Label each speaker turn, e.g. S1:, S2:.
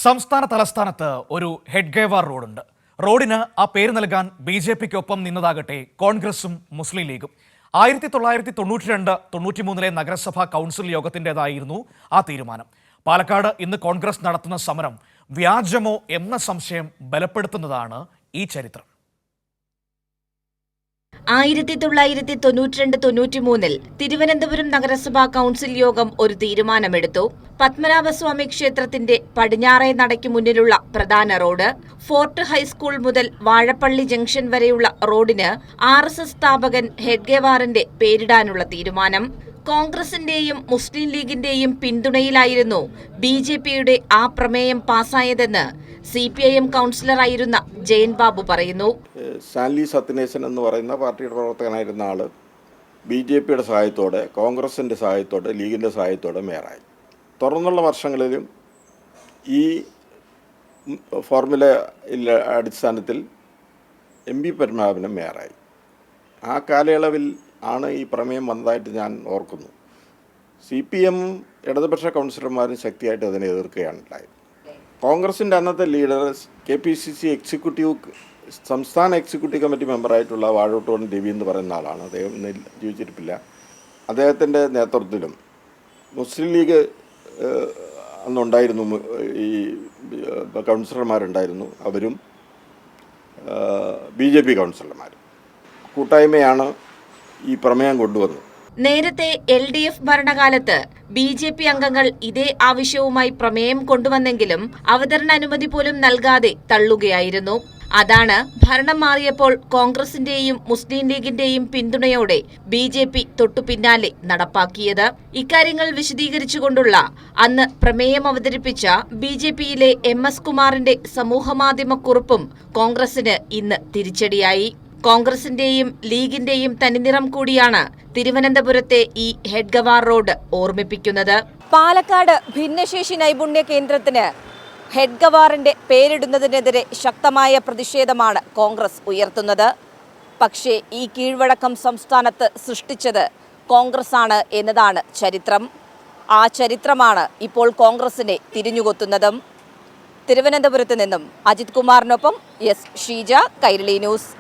S1: സംസ്ഥാന തലസ്ഥാനത്ത് ഒരു ഹെഡ്ഗേവാർ റോഡുണ്ട്. റോഡിന് ആ പേര് നൽകാൻ BJPക്കൊപ്പം നിന്നതാകട്ടെ കോൺഗ്രസും മുസ്ലിം ലീഗും. 1992-93 നഗരസഭാ കൗൺസിൽ യോഗത്തിൻ്റെതായിരുന്നു ആ തീരുമാനം. പാലക്കാട് ഇന്ന് കോൺഗ്രസ് നടത്തുന്ന സമരം വ്യാജമോ എന്ന സംശയം ബലപ്പെടുത്തുന്നതാണ് ഈ ചരിത്രം.
S2: 1992-93 തിരുവനന്തപുരം നഗരസഭാ കൗൺസിൽ യോഗം ഒരു തീരുമാനമെടുത്തു. പത്മനാഭസ്വാമി ക്ഷേത്രത്തിന്റെ പടിഞ്ഞാറേ നടയ്ക്ക് മുന്നിലുള്ള പ്രധാന റോഡ്, ഫോർട്ട് ഹൈസ്കൂൾ മുതൽ വാഴപ്പള്ളി ജംഗ്ഷൻ വരെയുള്ള റോഡിന് RSS സ്ഥാപകൻ ഹെഡ്ഗേവാറിന്റെ പേരിടാനുള്ള തീരുമാനം. കോൺഗ്രസിന്റെയും മുസ്ലിം ലീഗിന്റെയും പിന്തുണയിലായിരുന്നു BJPയുടെ ആ പ്രമേയം പാസായതെന്ന് CPIM കൗൺസിലറായിരുന്ന ജയൻ ബാബു പറയുന്നു.
S3: സാൻലി സത്യനേശൻ എന്ന് പറയുന്ന പാർട്ടിയുടെ പ്രവർത്തകനായിരുന്ന ആള് BJPയുടെ സഹായത്തോടെ, കോൺഗ്രസിന്റെ സഹായത്തോടെ, ലീഗിന്റെ സഹായത്തോടെ മേയറായി. തുടർന്നുള്ള വർഷങ്ങളിലും ഈ ഫോർമുല അടിസ്ഥാനത്തിൽ MP പത്മനാഭനും മേയറായി. ആ കാലയളവിൽ ആണ് ഈ പ്രമേയം വന്നതായിട്ട് ഞാൻ ഓർക്കുന്നു. CPM ഇടതുപക്ഷ കൗൺസിലർമാരും ശക്തിയായിട്ട് അതിനെ എതിർക്കുകയാണ് ഉണ്ടായത്. കോൺഗ്രസിൻ്റെ അന്നത്തെ ലീഡർ KPCC സംസ്ഥാന എക്സിക്യൂട്ടീവ് കമ്മിറ്റി മെമ്പറായിട്ടുള്ള വാഴോട്ടോൺ രവി എന്ന് പറയുന്ന ആളാണ്. അദ്ദേഹം ജീവിച്ചിരിപ്പില്ല. അദ്ദേഹത്തിൻ്റെ നേതൃത്വത്തിലും മുസ്ലിം ലീഗ് അന്നുണ്ടായിരുന്നു, ഈ കൗൺസിലർമാരുണ്ടായിരുന്നു. അവരും BJP കൗൺസിലർമാരും കൂട്ടായ്മയാണ് ഈ പ്രമേയം കൊണ്ടുവന്നത്.
S2: നേരത്തെ LDF ഭരണകാലത്ത് BJP അംഗങ്ങൾ ഇതേ ആവശ്യവുമായി പ്രമേയം കൊണ്ടുവന്നെങ്കിലും അവതരണാനുമതി പോലും നൽകാതെ തള്ളുകയായിരുന്നു. അതാണ് ഭരണം മാറിയപ്പോൾ കോൺഗ്രസിന്റെയും മുസ്ലിം ലീഗിന്റെയും പിന്തുണയോടെ BJP തൊട്ടു പിന്നാലെ നടപ്പാക്കിയത്. ഇക്കാര്യങ്ങൾ വിശദീകരിച്ചുകൊണ്ടുള്ള അന്ന് പ്രമേയം അവതരിപ്പിച്ച BJPയിലെ MS കുമാറിന്റെ സമൂഹമാധ്യമ കുറിപ്പും കോൺഗ്രസിന് ഇന്ന് തിരിച്ചടിയായി. കോൺഗ്രസിന്റെയും ലീഗിന്റെയും തനിനിറം കൂടിയാണ് തിരുവനന്തപുരത്തെ ഈ ഹെഡ്ഗേവാർ റോഡ് ഓർമ്മിപ്പിക്കുന്നത്.
S4: പാലക്കാട് ഭിന്നശേഷി നൈപുണ്യ കേന്ദ്രത്തിന് ഹെഡ്ഗേവാറിന്റെ പേരിടുന്നതിനെതിരെ ശക്തമായ പ്രതിഷേധമാണ് കോൺഗ്രസ് ഉയർത്തുന്നത്. പക്ഷേ ഈ കീഴ്വഴക്കം സംസ്ഥാനത്ത് സൃഷ്ടിച്ചത് കോൺഗ്രസ് ആണ് എന്നതാണ് ചരിത്രം. ആ ചരിത്രമാണ് ഇപ്പോൾ കോൺഗ്രസിനെ തിരിഞ്ഞുകൊത്തുന്നതും. തിരുവനന്തപുരത്ത് നിന്നും അജിത് കുമാറിനൊപ്പം S. ഷീജ, കൈരളി ന്യൂസ്.